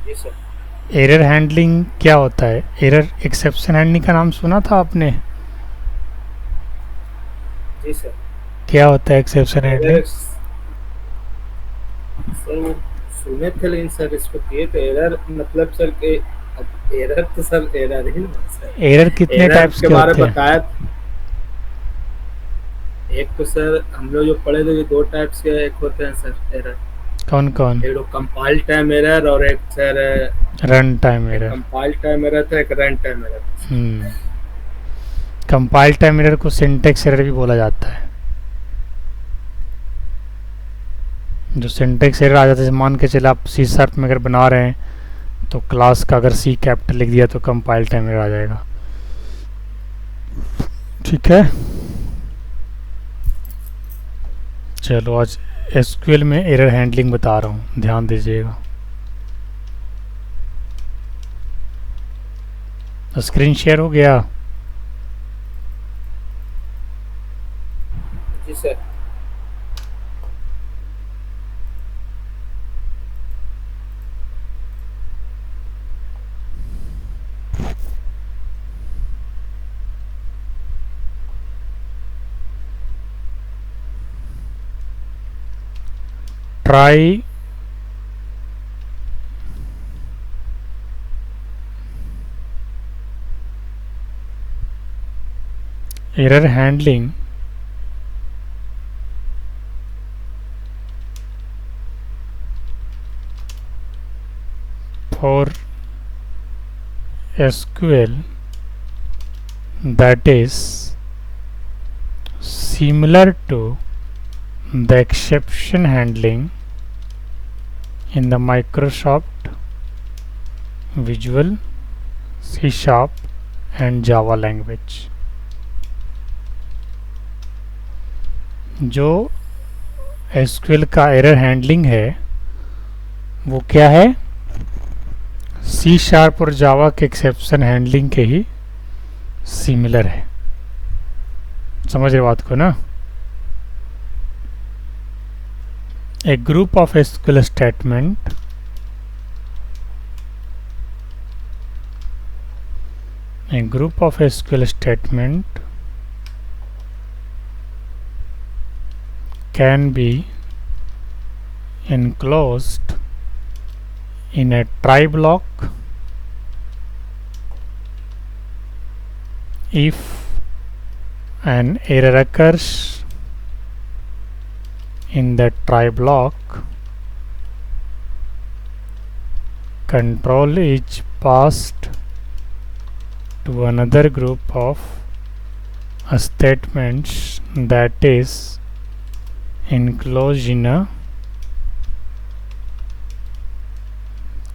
जी sir. Error handling क्या होता है? एरर एक्सेप्शन हैंडलिंग का नाम सुना था आपने? जी सर। क्या होता है एक्सेप्शन हैंडलिंग? एरर सर वो सुने थे, लेकिन सर इस पर किए थे एरर मतलब सर के। अब एरर तो सर एरर ही ना सर। एरर कितने एरर टाइप्स के के बारे होते में हैं? बताया था। एक तो सर हम लोग जो पढ़े थे, ये दो टाइप्स के एक होते हैं सर एरर। कौन कौन? एक तो कंपाइल टाइम एरर और एक सर रन टाइम एक एरर। कंपाइल टाइम एरर था, एक रन टाइम एरर था सर। हम्म। कंपाइल टाइम एरर को सिंटेक्स एरर भी बोला जाता है। जो सिंटेक्स एरर आ जाता है, जैसे मान के चले आप सी शार्प में अगर बना रहे हैं तो क्लास का अगर सी कैपिटल लिख दिया तो कंपाइल टाइम एरर आ जाएगा। ठीक है। चलो आज एसक्यूएल में एरर हैंडलिंग बता रहा हूँ, ध्यान दीजिएगा। स्क्रीन शेयर हो गया? जी sir. Try error handling for SQL that is similar to the exception handling in the Microsoft Visual C Sharp and Java language। जो एसक्यूएल का एरर हैंडलिंग है वो क्या है? सी शार्प और जावा के एक्सेप्शन हैंडलिंग के ही सिमिलर है। समझ रहे बात को ना? A group of SQL statement a group of SQL statement can be enclosed in a try block if an error occurs in the try block, control is passed to another group of statements that is enclosed in a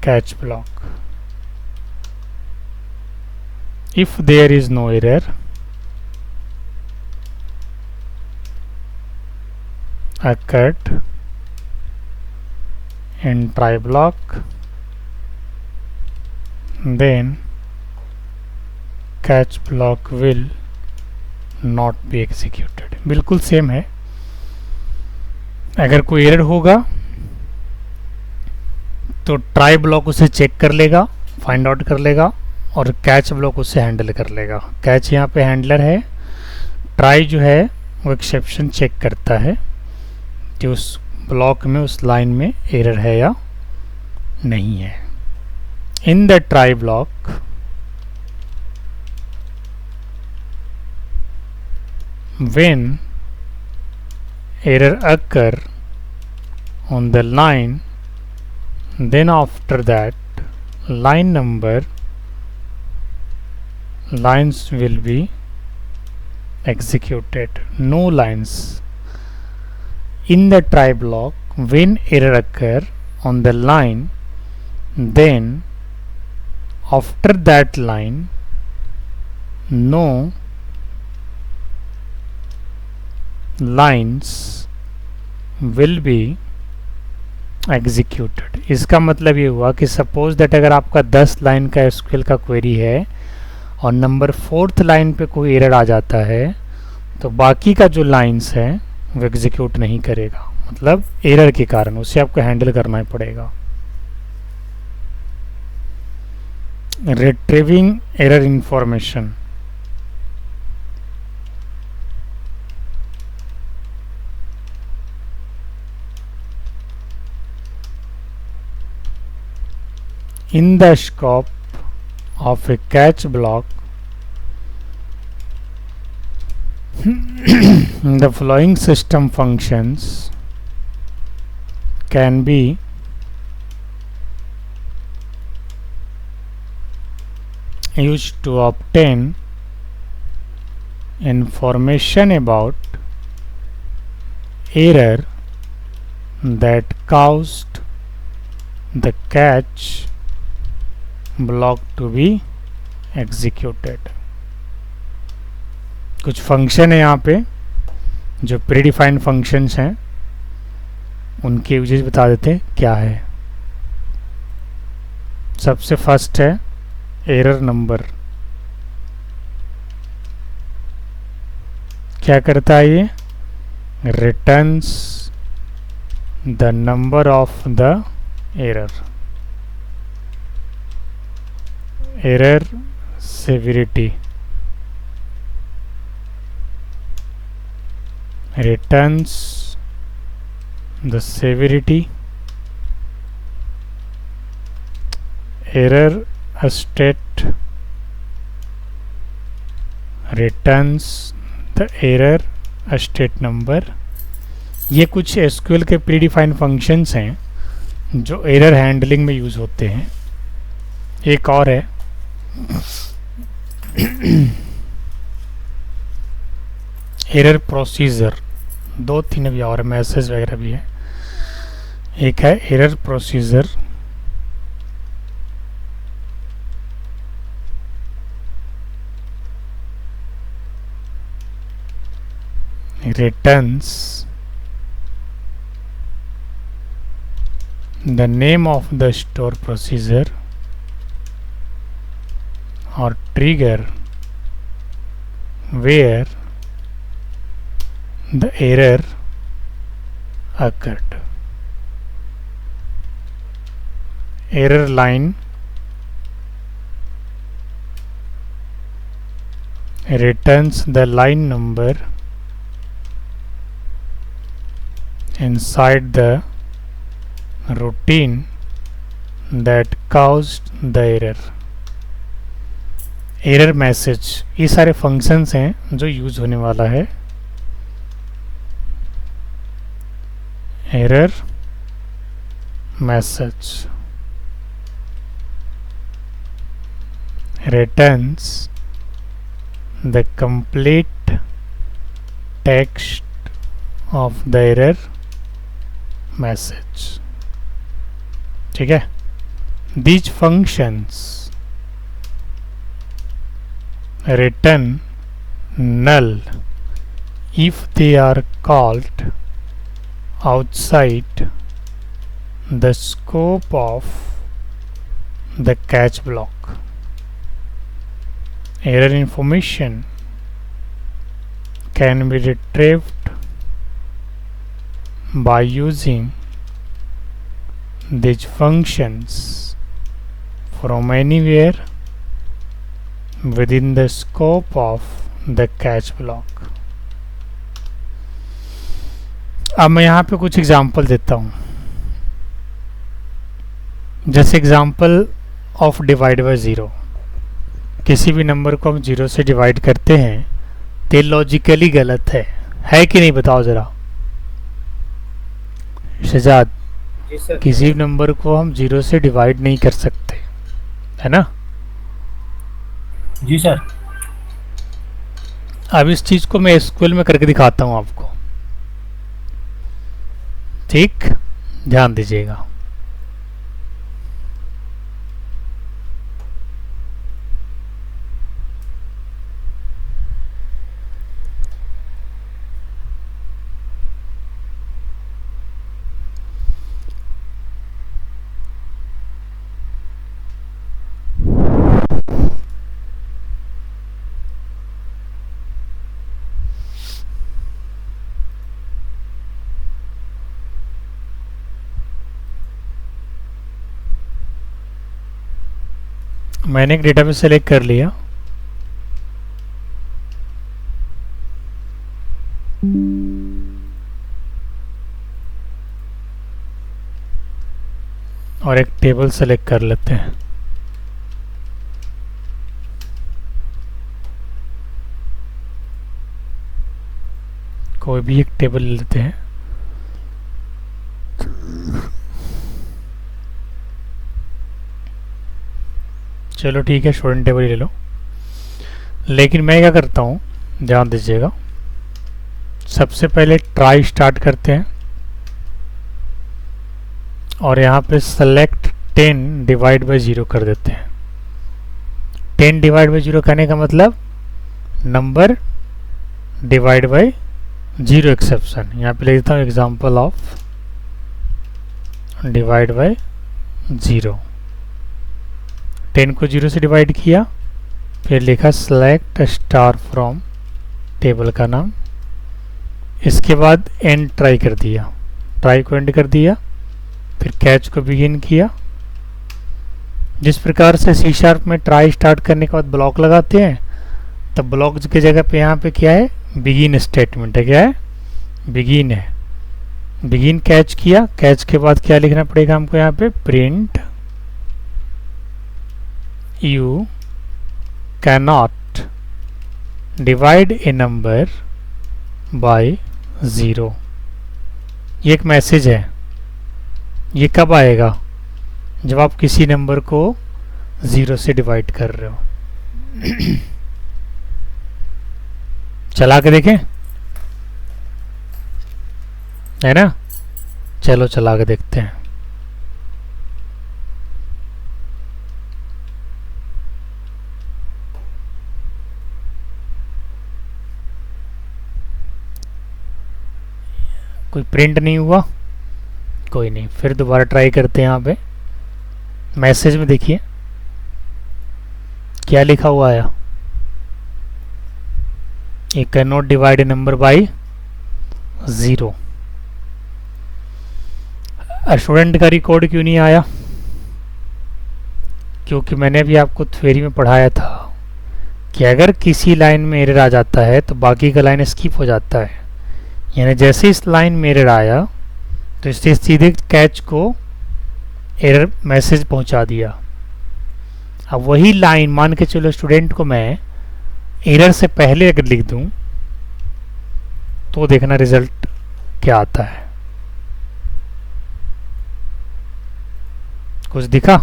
catch block. If there is no error occurred in try block, then catch block will not be executed। बिल्कुल same है। अगर कोई error होगा तो try block उसे check कर लेगा, find out कर लेगा, और कैच ब्लॉक उसे हैंडल कर लेगा। कैच यहाँ पे हैंडलर है, ट्राई जो है वो एक्सेप्शन चेक करता है कि उस ब्लॉक में उस लाइन में एरर है या नहीं है। In the try block when error occur on the line, then after that line number lines will be executed। no lines in the try block when error occur on the line, then after that line no lines will be executed। इसका मतलब ये हुआ कि suppose that अगर आपका 10 line का SQL का query है और नंबर 4th लाइन पे कोई एरर आ जाता है तो बाकी का जो लाइंस है वो एग्जीक्यूट नहीं करेगा, मतलब एरर के कारण उसे आपको हैंडल करना ही पड़ेगा। retrieving error information. In the scope of a catch block, the following system functions can be used to obtain information about error that caused the catch block to be executed. कुछ function है यहाँ पे जो predefined functions हैं, उनके usage बता देते हैं क्या है. सबसे फर्स्ट है एरर नंबर. क्या करता है ये? Returns the number of the error. Error severity returns the severity. Error state returns the error state number. ये कुछ एसक्यूएल के प्रीडिफाइंड फंक्शंस हैं जो एरर हैंडलिंग में यूज़ होते हैं. एक और है एरर प्रोसीजर. दो तीन भी और मैसेज वगैरह भी है. एक है error procedure, returns the name of the store procedure or trigger where the error occurred. Error line returns the line number inside the routine that caused the error. Error message. ये सारे functions हैं जो use होने वाला है. Error message returns the complete text of the error message. ठीक है. These functions return null if they are called outside the scope of the catch block. Error information can be retrieved by using these functions from anywhere within the scope of the catch block. अब मैं यहाँ पे कुछ example देता हूँ. जैसे example of divide by zero. किसी भी नंबर को हम ज़ीरो से डिवाइड करते हैं तो लॉजिकली गलत है कि नहीं? बताओ ज़रा शहजाद. किसी नंबर को हम ज़ीरो से डिवाइड नहीं कर सकते, है ना? जी सर. अब इस चीज़ को मैं एसक्यूएल में करके दिखाता हूँ आपको. ठीक, ध्यान दीजिएगा. मैंने एक डेटाबेस सेलेक्ट कर लिया, और एक टेबल सेलेक्ट कर लेते हैं। कोई भी एक टेबल लेते हैं। चलो ठीक है, स्टूडेंट टेबल ही ले लो। लेकिन मैं क्या करता हूँ, ध्यान दीजिएगा, सबसे पहले ट्राई स्टार्ट करते हैं और यहाँ पे सेलेक्ट 10 डिवाइड बाई 0 कर देते हैं। 10 डिवाइड बाई 0 कहने का मतलब नंबर डिवाइड बाई 0 एक्सेप्शन। यहाँ पे लिख देता हूँ एग्जाम्पल ऑफ डिवाइड बाई 0। 10 को 0 से डिवाइड किया, फिर लिखा सेलेक्ट स्टार फ्रॉम टेबल का नाम, इसके बाद एंड ट्राई कर दिया, ट्राई को एंड कर दिया, फिर कैच को बिगिन किया। जिस प्रकार से सी शार्प में ट्राई स्टार्ट करने के बाद ब्लॉक लगाते हैं, तब ब्लॉक की जगह पे यहाँ पे क्या है, बिगिन स्टेटमेंट है। क्या है, बिगिन है। बिगिन कैच किया, कैच के बाद क्या लिखना पड़ेगा हमको यहाँ पे, print you can not divide A number by 0। ये एक मैसेज है। ये कब आएगा, जब आप किसी नंबर को 0 से डिवाइड कर रहे हो। चला के देखें, है ना? चलो चला के देखते हैं। कोई प्रिंट नहीं हुआ, कोई नहीं, फिर दोबारा ट्राई करते हैं। यहाँ पे मैसेज में देखिए क्या लिखा हुआ है, ये can not divide A number by 0। Student का रिकॉर्ड क्यों नहीं आया? क्योंकि मैंने भी आपको थ्योरी में पढ़ाया था कि अगर किसी लाइन में एरर आ जाता है तो बाकी का लाइन स्किप हो जाता है। यानी जैसे इस लाइन में एरर आया तो इससे सीधे कैच को एरर मैसेज पहुंचा दिया। अब वही लाइन मान के चलो स्टूडेंट को मैं एरर से पहले अगर लिख दूं तो देखना रिजल्ट क्या आता है। कुछ दिखा,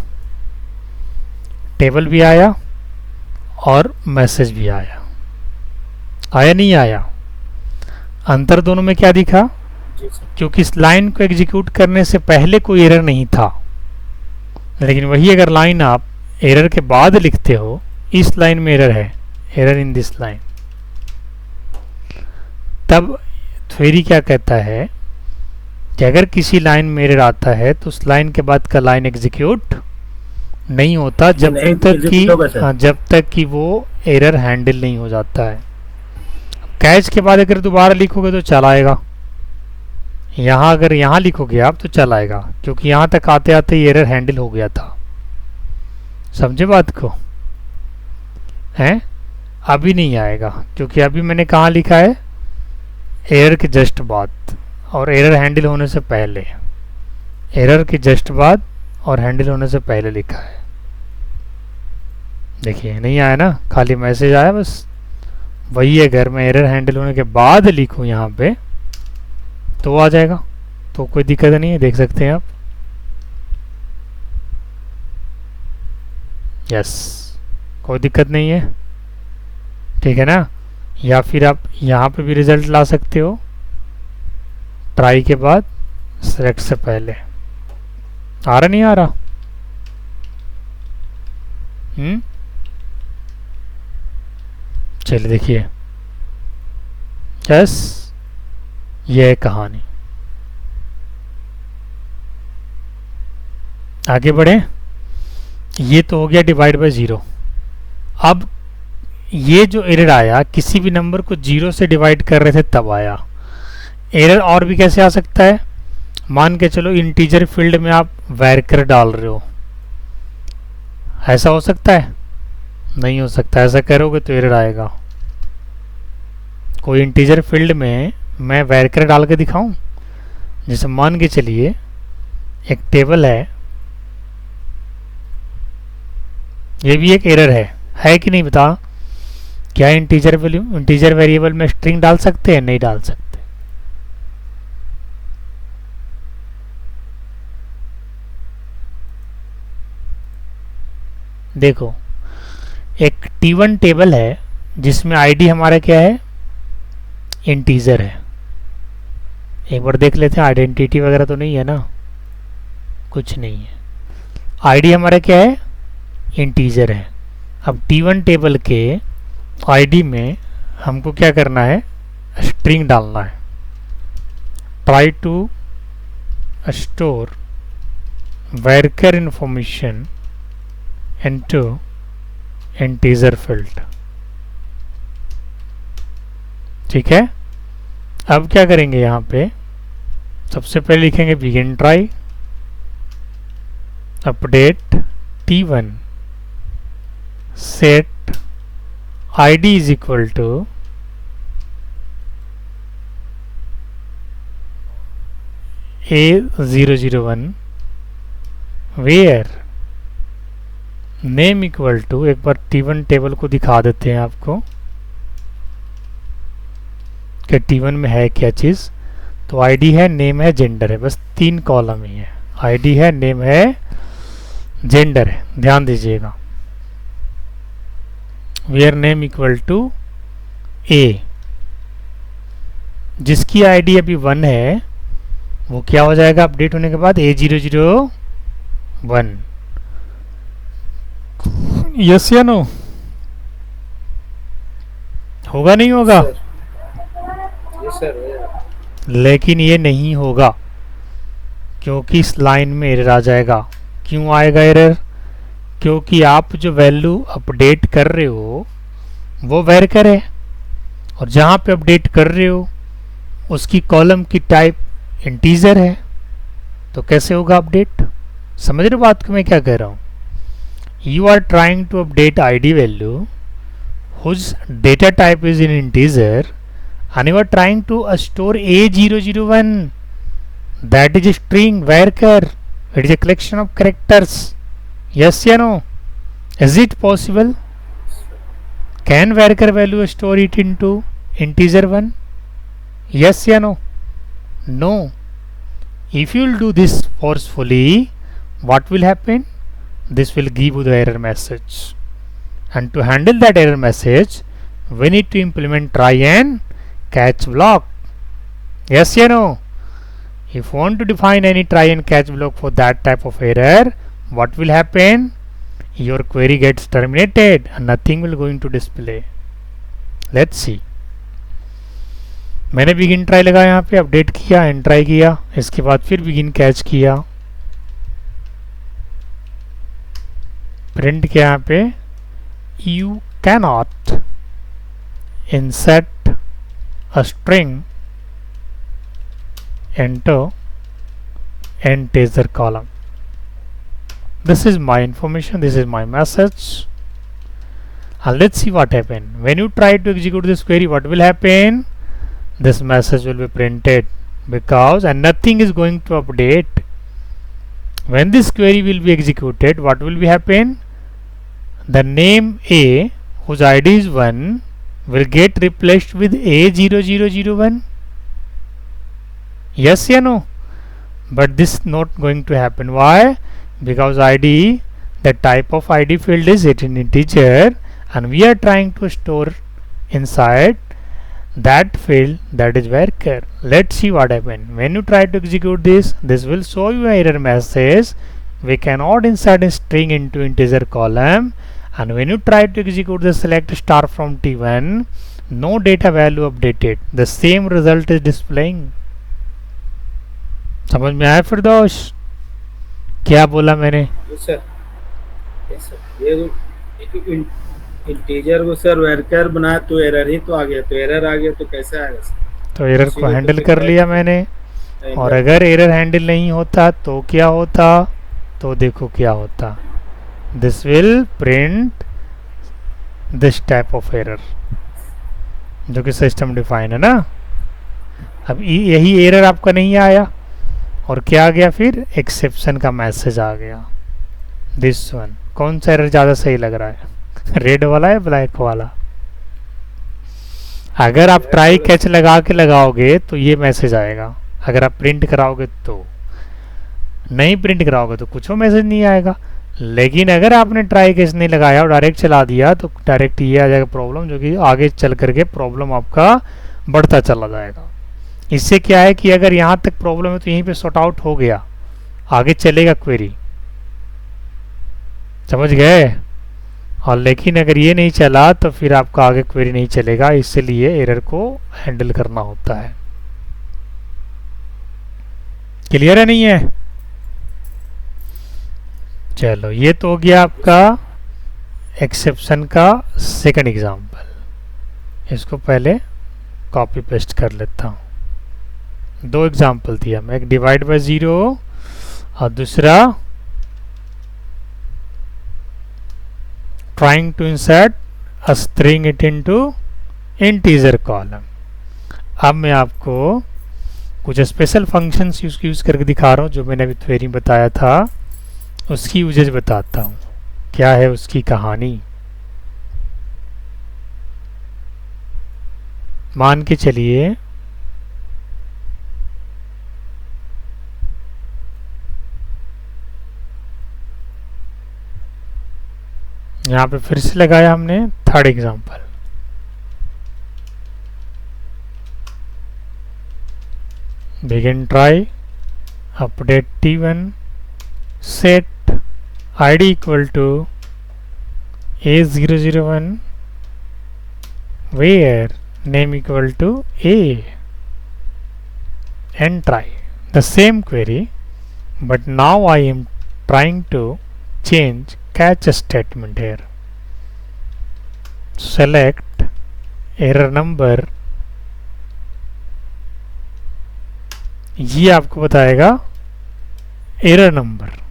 टेबल भी आया और मैसेज भी आया। आया नहीं आया? अंतर दोनों में क्या दिखा? क्योंकि इस लाइन को एग्जीक्यूट करने से पहले कोई एरर नहीं था, लेकिन वही अगर लाइन आप एरर के बाद लिखते हो, इस लाइन में एरर है, एरर इन दिस लाइन, तब थ्योरी क्या कहता है कि अगर किसी लाइन में एरर आता है तो उस लाइन के बाद का लाइन एग्जीक्यूट नहीं होता जब तक कि वो एरर हैंडल नहीं हो जाता है। कैच के बाद अगर दोबारा लिखोगे तो चलाएगा, यहाँ अगर यहाँ लिखोगे आप तो चलाएगा, क्योंकि यहाँ तक आते आते ही एरर हैंडल हो गया था। समझे बात को? हैं? अभी नहीं आएगा क्योंकि अभी मैंने कहाँ लिखा है, एरर के जस्ट बाद और एरर हैंडल होने से पहले, एरर के जस्ट बाद और हैंडल होने से पहले लिखा है। देखिए नहीं आया ना, खाली मैसेज आया बस। वही अगर मैं एरर हैंडल होने के बाद लिखूं यहाँ पे तो आ जाएगा, तो कोई दिक्कत नहीं है, देख सकते हैं आप। यस, कोई दिक्कत नहीं है, ठीक है ना? या फिर आप यहाँ पे भी रिजल्ट ला सकते हो, ट्राई के बाद सेलेक्ट से पहले। आ रहा नहीं आ रहा? चलिए देखिए, यस, ये है कहानी। आगे बढ़े। ये तो हो गया डिवाइड बाय 0। अब ये जो एरर आया, किसी भी नंबर को 0 से डिवाइड कर रहे थे तब आया। एरर और भी कैसे आ सकता है? मान के चलो इंटीजर फील्ड में आप वैरकर डाल रहे हो, ऐसा हो सकता है? नहीं हो सकता। ऐसा करोगे तो एरर आएगा। कोई इंटीजर फील्ड में मैं वैरकर डाल के दिखाऊं? जैसे मान के चलिए एक टेबल है, ये भी एक एरर है कि नहीं बता? क्या इंटीजर वैल्यू इंटीजर वेरिएबल में स्ट्रिंग डाल सकते हैं? नहीं डाल सकते। देखो एक T1 टेबल है जिसमें आईडी हमारा क्या है? इंटीजर है। एक बार देख लेते हैं, आइडेंटिटी वगैरह तो नहीं है ना? कुछ नहीं है। आईडी हमारा क्या है? इंटीजर है। अब T1 टेबल के आईडी में हमको क्या करना है? स्ट्रिंग डालना है। Try to store varchar information into integer field। ठीक है। अब क्या करेंगे? यहाँ पे सबसे पहले लिखेंगे begin try update T1 set id is equal to A001 where name equal to, एक बार T1 टेबल को दिखा देते हैं आपको कि T1 में है क्या चीज़। तो आईडी है, नेम है, जेंडर है, बस 3 कॉलम ही है। आईडी है, नेम है, जेंडर है। ध्यान दीजिएगा। वेयर नेम इक्वल टू ए, जिसकी आईडी अभी 1 है वो क्या हो जाएगा अपडेट होने के बाद? A001। यस या नो? होगा नहीं होगा? Yes sir. लेकिन ये नहीं होगा क्योंकि इस लाइन में एरर आ जाएगा। क्यों आएगा एरर? क्योंकि आप जो वैल्यू अपडेट कर रहे हो वो वैरकर है, और जहाँ पे अपडेट कर रहे हो उसकी कॉलम की टाइप इंटीजर है। तो कैसे होगा अपडेट? समझ रहे हो बात को मैं क्या कह रहा हूँ? You are trying to update ID value whose data type is in integer and you are trying to store A001, that is a string varchar. It is a collection of characters. Yes or no? Is it possible? Can varchar value store it into integer 1? Yes or no? No. If you will do this forcefully, what will happen? This will give you the error message, and to handle that error message we need to implement try and catch block. Yes or no? If you want to define any try and catch block for that type of error, what will happen? Your query gets terminated and nothing will going to display. Let's see. मैंने begin try लगा यहाँ पे, update किया, and try किया, इसके बाद फिर begin catch किया, प्रिंट किया यहाँ पे you cannot insert a string into integer column. This is my information, this is my message, and let's see what happened. When you try to execute this query, what will happen? This message will be printed because and nothing is going to update. When this query will be executed, what will be happen? The name A, whose ID is 1, will get replaced with A0001. Yes or no? But this is not going to happen. Why? Because ID, the type of ID field is an integer, and we are trying to store inside that field, that is varchar. Let's see what happened. When you try to execute this, this will show you an error message. We cannot insert a string into integer column, and when you try to execute the select star from T1, no data value updated. The same result is displaying. समझ में आया फिरदौस? क्या बोला मैंने? Sir ये integer को sir varchar बनाया तो एरर ही तो आ गया, तो एरर आ गया तो कैसे आएगा सर? तो एरर को हैंडल कर लिया मैंने, और अगर एरर हैंडल नहीं होता तो क्या होता? तो देखो क्या होता, this will print this type of error, जो कि सिस्टम डिफाइन है ना। अब यही एरर आपका नहीं आया और क्या आ गया, फिर एक्सेप्शन का मैसेज आ गया, दिस वन। कौन सा एरर ज़्यादा सही लग रहा है, रेड वाला या ब्लैक वाला? अगर आप ट्राई कैच लगा के लगाओगे तो ये मैसेज आएगा, अगर आप प्रिंट कराओगे तो। नहीं प्रिंट कराओगे तो कुछ मैसेज नहीं आएगा। लेकिन अगर आपने ट्राई कैच नहीं लगाया और डायरेक्ट चला दिया तो डायरेक्ट ये आ जाएगा प्रॉब्लम, जो कि आगे चल करके प्रॉब्लम आपका बढ़ता चला जाएगा। इससे क्या है कि अगर यहाँ तक प्रॉब्लम है तो यहीं पे सॉर्ट आउट हो गया, आगे चलेगा क्वेरी, समझ गए। और लेकिन अगर ये नहीं चला तो फिर आपका आगे क्वेरी नहीं चलेगा, इसलिए एरर को हैंडल करना होता है। क्लियर है नहीं है? चलो ये तो हो गया आपका एक्सेप्शन का सेकंड एग्जांपल। इसको पहले कॉपी पेस्ट कर लेता हूँ। दो एग्जांपल दिया मैं, एक डिवाइड बाय 0 और दूसरा trying to insert a string it into integer column. अब मैं आपको कुछ स्पेशल फंक्शंस यूज करके दिखा रहा हूँ, जो मैंने अभी थ्योरी बताया था उसकी यूजेज बताता हूँ, क्या है उसकी कहानी। मान के चलिए यहाँ पे फिर से लगाया हमने third example. Begin try update t1 set id equal to a001 where name equal to a and try the same query, but now I am trying to change catch statement here. Select error number, ये आपको बताएगा error number.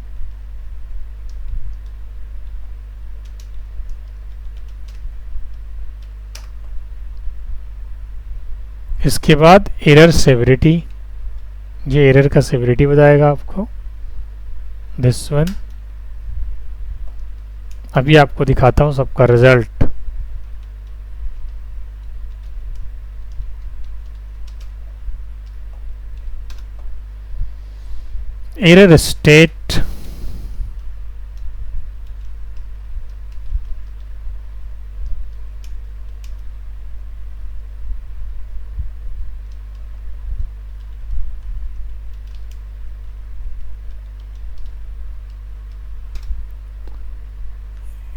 इसके बाद error severity, ये error का severity बताएगा आपको, this one. अभी आपको दिखाता हूँ सबका result. Error state,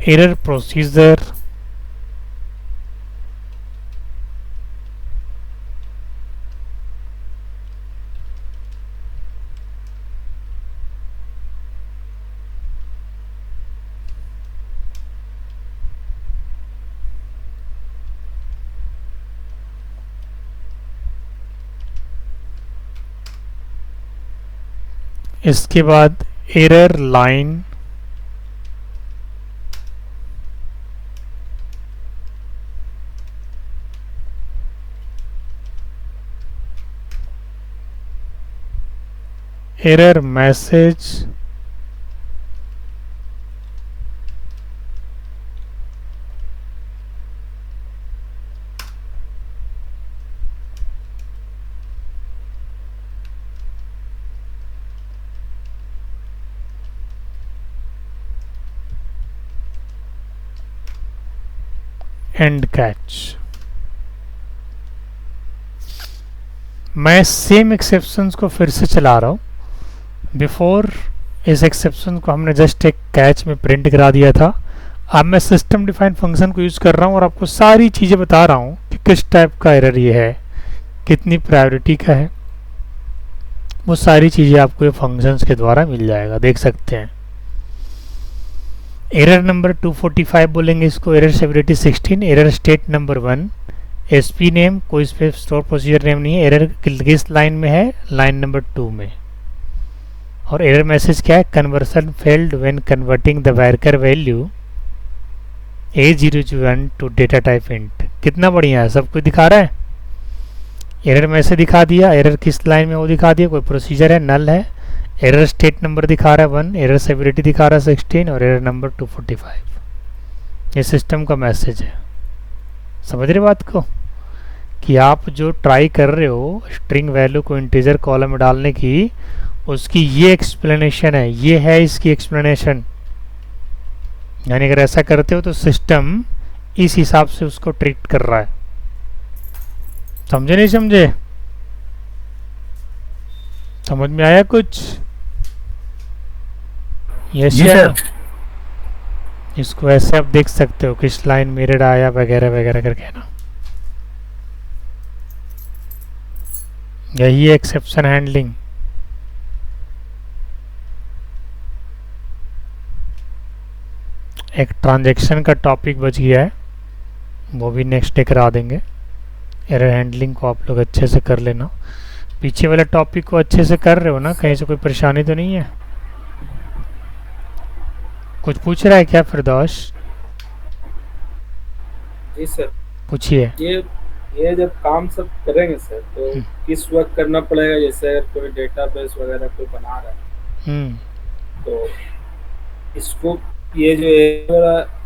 error procedure, इसके बाद error line, error message, and catch. मैं सेम एक्सेप्शंस को फिर से चला रहा हूँ। बिफोर इस एक्सेप्शन को हमने जस्ट एक कैच में प्रिंट करा दिया था। अब मैं सिस्टम डिफाइन फंक्शन को यूज़ कर रहा हूँ और आपको सारी चीज़ें बता रहा हूँ कि किस टाइप का एरर ये है, कितनी प्रायोरिटी का है, वो सारी चीज़ें आपको ये फंक्शंस के द्वारा मिल जाएगा, देख सकते हैं। एरर नंबर 245 बोलेंगे इसको, error severity 16, error state number 1, SP name, कोई स्टोर प्रोसीजर नेम नहीं है, एरर किस लाइन में है, लाइन नंबर 2 में। और एरर मैसेज क्या है, conversion failed when converting the varchar value A001 to data type int. कितना बढ़िया है, सब कुछ दिखा रहा है। एरर मैसेज दिखा दिया, एरर किस लाइन में वो दिखा दिया, कोई प्रोसीजर है, नल है, एरर स्टेट नंबर दिखा रहा है 1, एरर सेवरिटी दिखा रहा है 16 और एरर नंबर 245। ये सिस्टम का मैसेज है। समझ रहे बात को, कि आप जो ट्राई कर रहे हो स्ट्रिंग वैल्यू को इंटीजर कॉलम में डालने की, उसकी ये एक्सप्लेनेशन है, ये है इसकी एक्सप्लेनेशन। यानी अगर ऐसा करते हो तो सिस्टम इस हिसाब से उसको ट्रीट कर रहा है। समझे नहीं समझे? समझ में आया कुछ? Yes sir. इसको ऐसे आप देख सकते हो, किस लाइन मिरर आया वगैरह वगैरह करके ना। यही एक्सेप्शन हैंडलिंग। एक ट्रांजैक्शन का टॉपिक बच गया है, वो भी नेक्स्ट डे करा देंगे। एरर हैंडलिंग को आप लोग अच्छे से कर लेना। पीछे वाले टॉपिक को अच्छे से कर रहे हो ना, कहीं से कोई परेशानी तो नहीं है? कुछ पूछ रहा है क्या फिरदौस? जी सर। पूछिए। ये जब काम सब करेंगे सर, तो किस वक्त करना पड़ेगा? जैसे अगर कोई डेटाबेस वगैरह कोई बना रहा है, तो इसको ये जो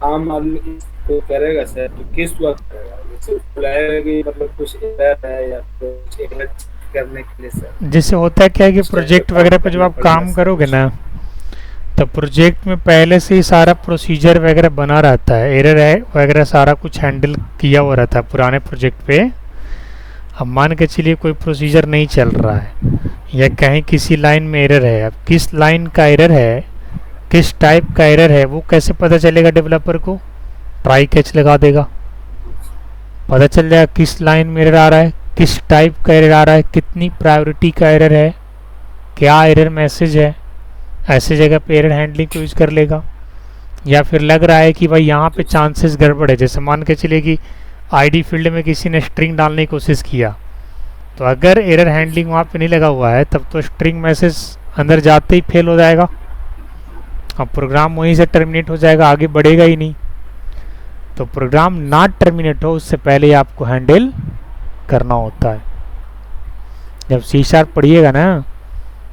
आम आदमी इसको करेगा सर, तो किस वक्त करेगा? जैसे बुलाएगा कि मतलब कुछ एरर है या कुछ एरर करने के लिए सर। जैसे होता है क्या है कि प्रोजेक्ट वगैरह पे जब आप काम करोगे ना, तो प्रोजेक्ट में पहले से ही सारा प्रोसीजर वगैरह बना रहता है, एरर है वगैरह सारा कुछ हैंडल किया हुआ रहता है पुराने प्रोजेक्ट पे। अब मान के चलिए कोई प्रोसीजर नहीं चल रहा है या कहीं किसी लाइन में एरर है, अब किस लाइन का एरर है, किस टाइप का एरर है, वो कैसे पता चलेगा डेवलपर को? ट्राई कैच लगा देगा, पता चल जाएगा किस लाइन में एरर आ रहा है, किस टाइप का एरर आ रहा है, कितनी प्रायोरिटी का एरर है, क्या एरर मैसेज है। ऐसे जगह पे एरर हैंडलिंग को यूज़ कर लेगा। या फिर लग रहा है कि भाई यहाँ पे चांसेस गड़बड़ है, जैसे मान के चलिए कि आईडी फील्ड में किसी ने स्ट्रिंग डालने की कोशिश किया, तो अगर एरर हैंडलिंग वहाँ पे नहीं लगा हुआ है, तब तो स्ट्रिंग मैसेज अंदर जाते ही फेल हो जाएगा, अब प्रोग्राम वहीं से टर्मिनेट हो जाएगा, आगे बढ़ेगा ही नहीं। तो प्रोग्राम ना टर्मिनेट हो उससे पहले ही आपको हैंडल करना होता है। जब C# पढ़िएगा ना,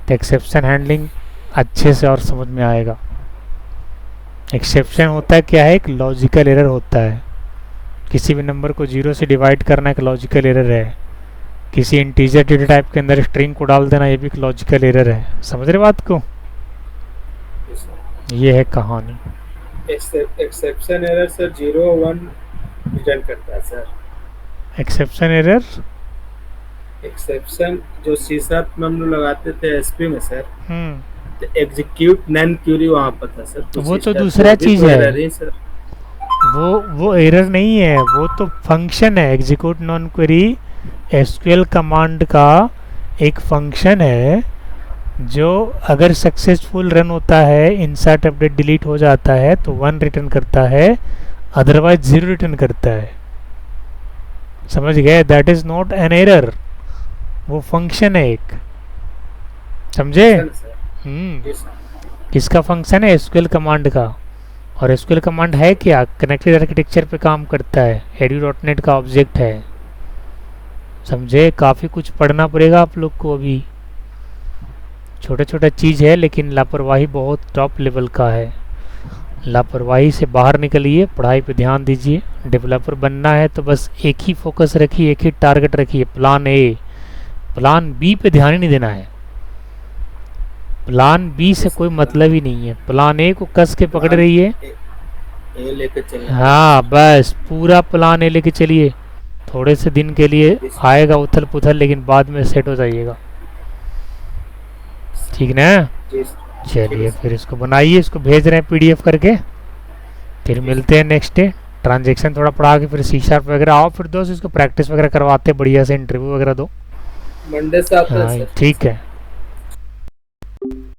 तो एक्सेप्शन हैंडलिंग अच्छे से और समझ में आएगा। एक्सेप्शन होता है क्या है, एक लॉजिकल एरर होता है। किसी भी नंबर को 0 से डिवाइड करना एक लॉजिकल एरर है। किसी इंटीजर डेटा टाइप के अंदर स्ट्रिंग को डाल देना, ये भी एक लॉजिकल एरर है। समझ रहे बात को? ये है कहानी। एक्सेप्शन एरर सर 0-1 रिटर्न करता है सर। एक्सेप्शन एरर, एक्सेप्शन जो C# में हम लोग लगाते थे SP में सर, तो एग्जीक्यूट नन क्यूरी वहाँ पर था सर। तो वो तो दूसरा चीज है सर। वो एरर नहीं है, वो तो फंक्शन है। Execute non query SQL command का एक फंक्शन है, जो अगर सक्सेसफुल रन होता है, इंसर्ट अपडेट डिलीट हो जाता है तो 1 रिटर्न करता है, अदरवाइज 0 रिटर्न करता है। समझ गए? That is not an error, वो फंक्शन है एक। समझे? किसका फंक्शन है? SQL कमांड का। और SQL कमांड है क्या? कनेक्टेड आर्किटेक्चर पे काम करता है, edu.net का ऑब्जेक्ट है। समझे? काफ़ी कुछ पढ़ना पड़ेगा आप लोग को अभी। छोटा छोटा चीज़ है, लेकिन लापरवाही बहुत टॉप लेवल का है। लापरवाही से बाहर निकलिए, पढ़ाई पे ध्यान दीजिए। डेवलपर बनना है तो बस एक ही फोकस रखिए, एक ही टारगेट रखिए, प्लान ए। प्लान बी पे ध्यान ही नहीं देना है। प्लान बी से कोई मतलब ही नहीं है, प्लान ए को कस के पकड़ रही है। हाँ बस पूरा प्लान ए लेके चलिए। थोड़े से दिन के लिए आएगा उथल पुथल, लेकिन बाद में सेट हो जाइएगा। ठीक ना? चलिए फिर इसको बनाइए, इसको भेज रहे हैं PDF करके। फिर मिलते हैं नेक्स्ट डे। ट्रांजेक्शन थोड़ा पढ़ा के फिर C# वगैरह आओ, फिर दोस्त इसको प्रैक्टिस वगैरह करवाते बढ़िया से, इंटरव्यू वगैरह दो मंडे से। ठीक है।